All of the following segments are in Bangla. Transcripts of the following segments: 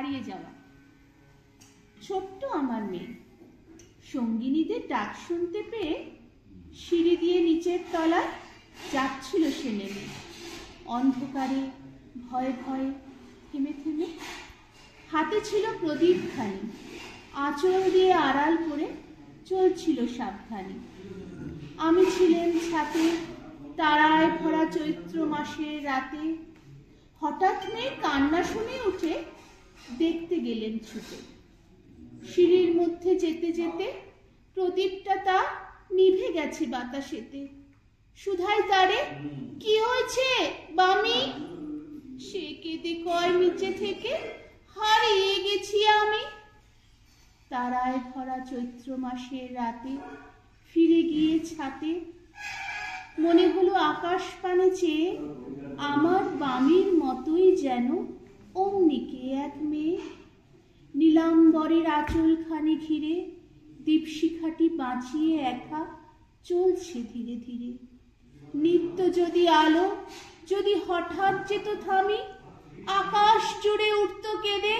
হারিয়ে যাওয়া। ছোট্ট আমার মেয়ে সঙ্গিনীদের ডাক শুনতে পেয়ে সিঁড়ি দিয়ে নিচের তলায় যাচ্ছিল সে নেমে, অন্ধকারে ভয়ে ভয়ে থেমে থেমে। হাতে ছিল প্রদীপখানি, আঁচল দিয়ে আড়াল করে চলছিল সাবধানে। আমি ছিলেন ছাতে, তারায় ভরা চৈত্র মাসের রাতে। হঠাৎ মেয়ে কান্না শুনে উঠে দেখতে গেলেন ছুটে। সিঁড়ির মধ্যে যেতে যেতে প্রদীপটা তার নিভে গেছে বাতাসেতে। সুধাই তারে, কি হয়েছে বামি? সে কেঁদে কয় নিচে থেকে, হারিয়ে গেছি আমি। তারায় ভরা চৈত্র মাসের রাতে ফিরে গিয়ে ছাতে মনে হলো আকাশ পানে চেয়ে আমার বামির মতোই যেন অমনি কে এক মেয়ে। নীলাম্বরের আঁচলখানি ঘিরে দীপশিখাটি বাঁচিয়ে একা চলছে ধীরে ধীরে। নিত্য যদি আলো যদি হঠাৎ যেত থামি, আকাশ জুড়ে উঠত কেঁদে,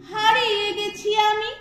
হারিয়ে গেছি আমি।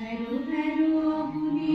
Hello, hello,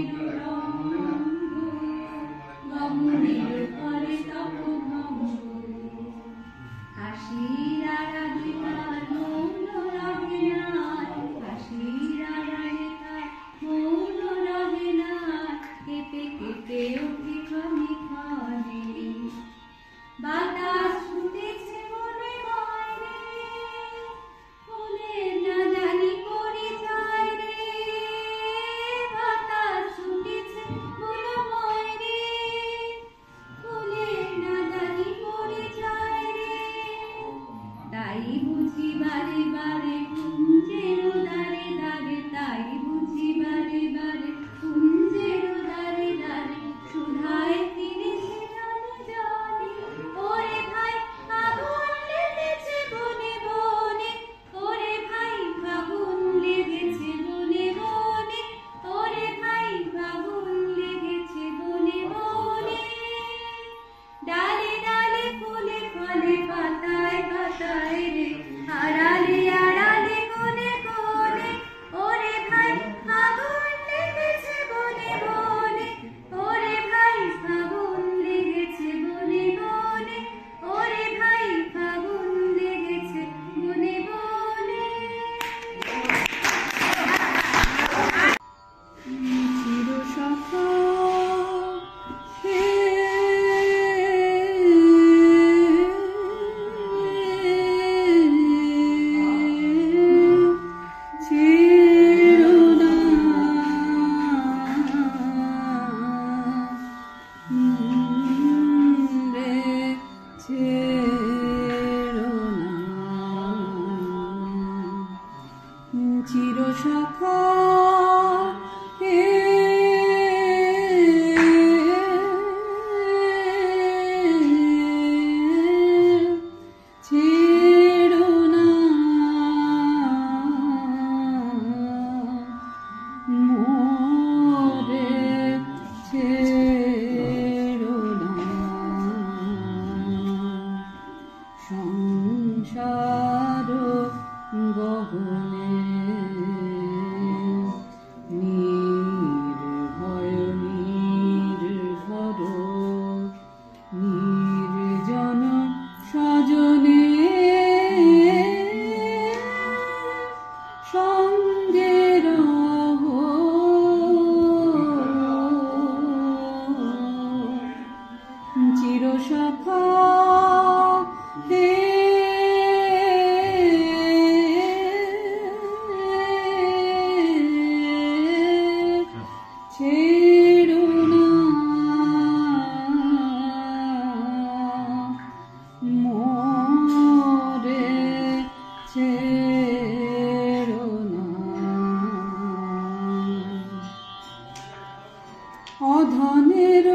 অধনের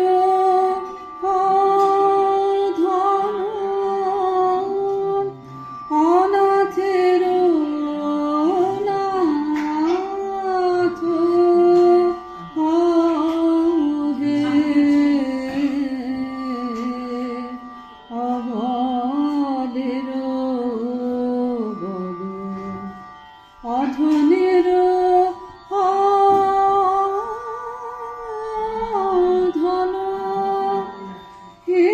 ধন অনাথের নাথ হে অবলের বল অধনের ধন হে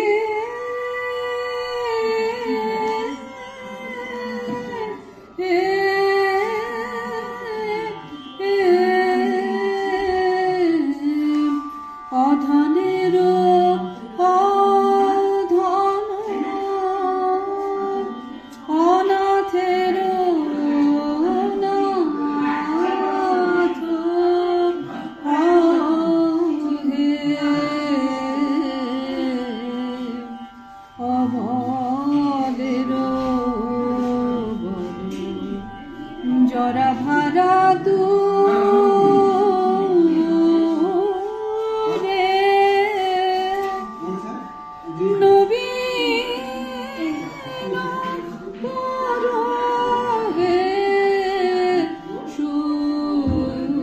অধনের ধন অনাথের নাথ হে অবলের বল জরা ভারা দূরে নবীন পরহে সুধা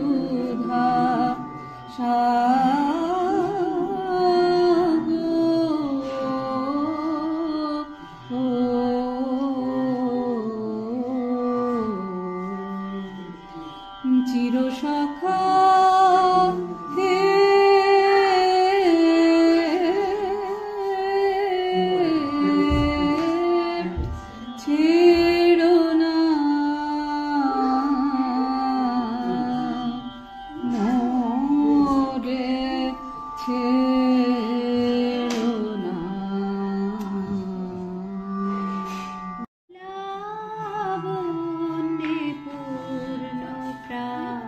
চির সখা হে ছেড়ো না মোরে ছেড়ো না লাবণ্যে পূর্ণ প্রাণ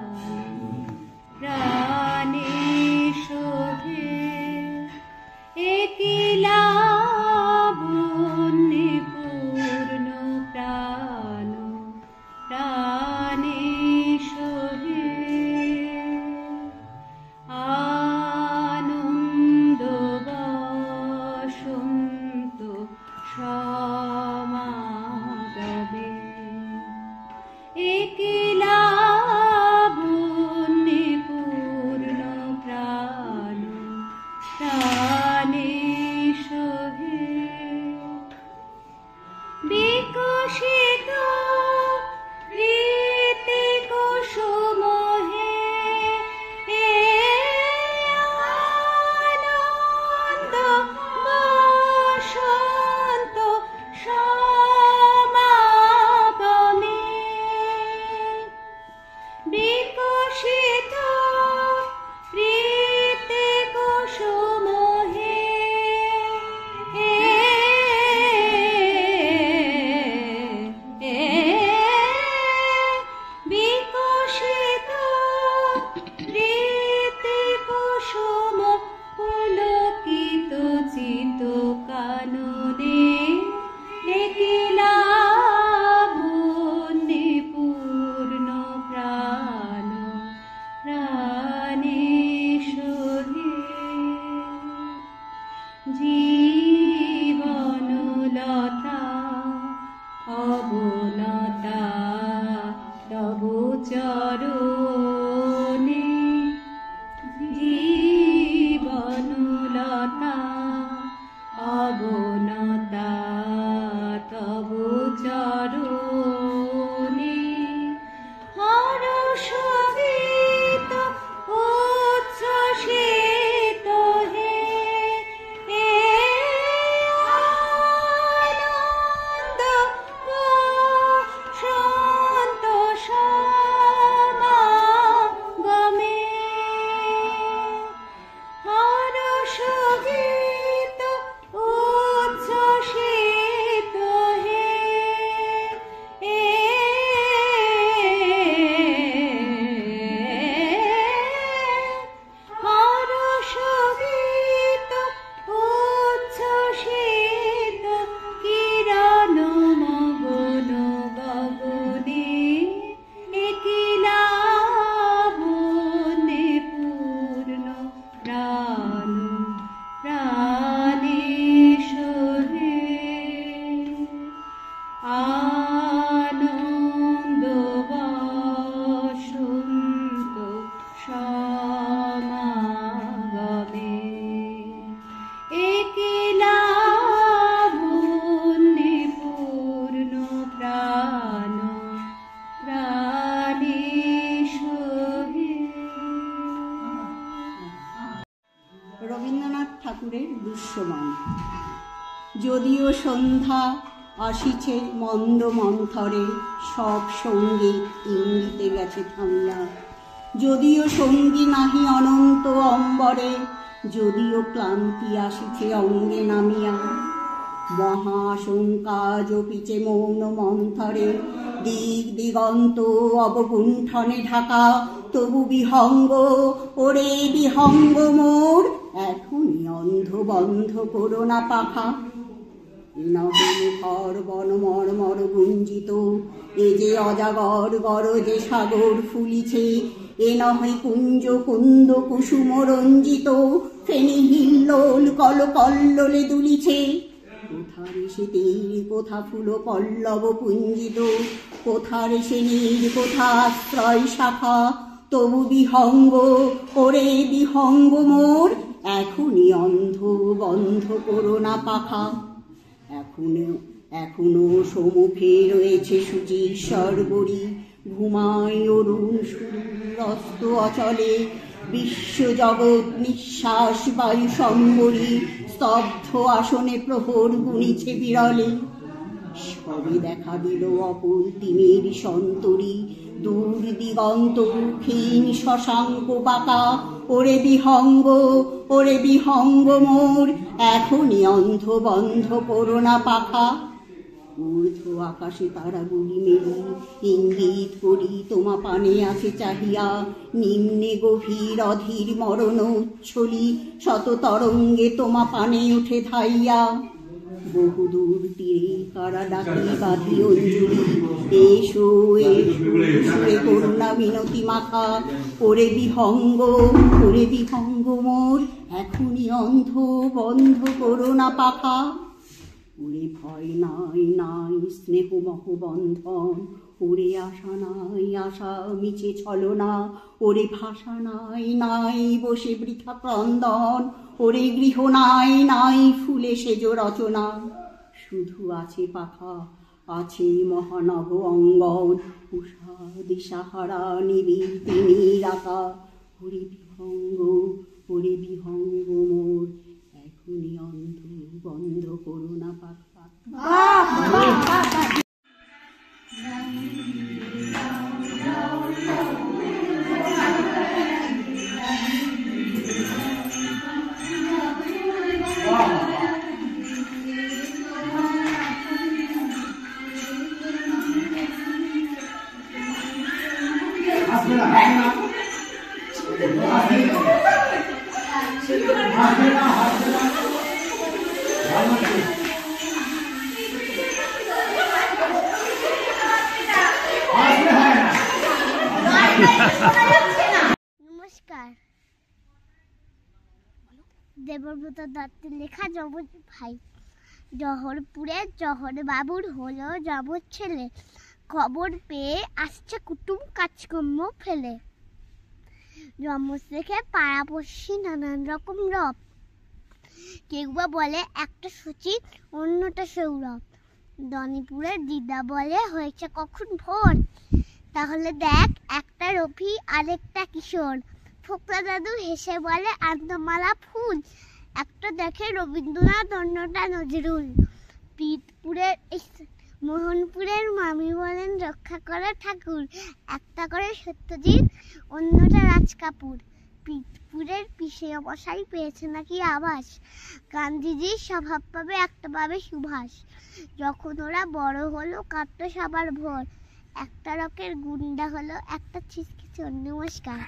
সমাগমে একলা বন্দে পূর্ণ প্রাণ প্রাণে সহে। রবীন্দ্রনাথ ঠাকুরের দৃশ্যমান। যদিও সন্ধ্যা আসিছে মন্দ মন্থরে, সব সঙ্গীত ইঙ্গিতে গেছে থামিয়া। যদিও সঙ্গী নাহি অনন্ত অম্বরে, যদিও ক্লান্তি আসিছে অঙ্গে নামিয়া। মহাশঙ্কা জপিছে মৌন মন্থরে, দিক দিগন্ত অবগুণ্ঠনে ঢাকা। তবু বিহঙ্গ, ওরে বিহঙ্গ মোর, এখনই অন্ধ বন্ধ করো না পাখা। ঘর বন মর্মর গুঞ্জিত, এ যে অজাগর গরজে সাগর ফুলিছে। এ নহে কুঞ্জ কুন্দ কুসুম রঞ্জিত, ফেনী হিল্লোল কল কল্লোলে দুলিছে। কোথার সে তীর, কোথা ফুল পল্লব পুঞ্জিত, কোথার সে নীর, কোথা আশ্রয় শাখা। তবু বিহঙ্গ, ওরে বিহঙ্গ মোর, এখনই অন্ধ বন্ধ করো না পাখা। এখনো সম্মুখে রয়েছে সুচিশ্বর বড়ি, ঘুমায় অরুণ সুর অস্ত অচলে। বিশ্ব জগৎ নিঃশ্বাস বায়ু সম্বরী, স্তব্ধ আসনে প্রহর গুনিছে বিরলে। সবে দেখা দিল অকুল তিমির সন্তরী, দূর দিগন্ত ক্ষীণ শশাঙ্ক বাঁকা। ওরে বিহঙ্গ, ওরে বিহঙ্গ মোর, এখনই অন্ধ বন্ধ করো না পাখা। ঊর্ধ্ব আকাশে তারাগুলি মেলি, ইঙ্গিত করি তোমা পানে আছে চাহিয়া। নিম্নে গভীর অধীর মরণ উচ্ছলি, শত তরঙ্গে তোমা পানে উঠে ধাইয়া। বহুদূর তীরে কারা ডাকি বাঁধি অঞ্জলি, এসো এসো সুরে করুণা মিনতি মাখা। ওরে বিহঙ্গ, ওরে বিহঙ্গ মোর, এখনই অন্ধ বন্ধ করো না পাখা। ওরে ভয় নাই নাই স্নেহ মহ বন্ধন, ওরে আশা নাই আশা মিছে ছলনা। ওরে ভাষা নাই নাই বসে বৃথা ক্রন্দন, ওরে গৃহ নাই নাই ফুলে সেজ রচনা। শুধু আছে পাখা, আছে মহানব অঙ্গন, উষা দিশাহারা নিবিড় তিমির আকা। ওরে বিহঙ্গ, ওরে বিহঙ্গ মোর, এখনই অন্ধ বন্ধ করো না পাখা। নমস্কার। দেবব্রত দত্তের লেখা যমজ ভাই। জহরপুরে জহর বাবুর হলো যমজ ছেলে, খবর পেয়ে আসছে কুটুম কাজকর্ম ফেলে। যমজ দেখে পাড়াপড়শি নানান রকম রব, কেউ বা বলে একটা সূচি অন্যটা সৌরভ। দনিপুরের দিদা বলে হয়েছে কখন ভোর, তাহলে দেখ একটা রফি আরেকটা কিশোর। ফোকলা দাদু হেসে বলে আন্তমালা ফুল, একটা দেখে রবীন্দ্রনাথ অন্যটা নজরুল। পিতপুরের মোহনপুরের মামি বলেন রক্ষা করা ঠাকুর, একটা করে সত্যজিৎ অন্যটা রাজ কাপুর। পিতপুরের পিসে মশাই পেয়েছে নাকি আবাস, গান্ধীজির স্বভাব পাবে একটা পাবে সুভাষ। যখন ওরা বড় হলো কাঁদতো সবার ভোর, একটা রকের গুন্ডা হলো একটা ছিচকে চোর। নমস্কার।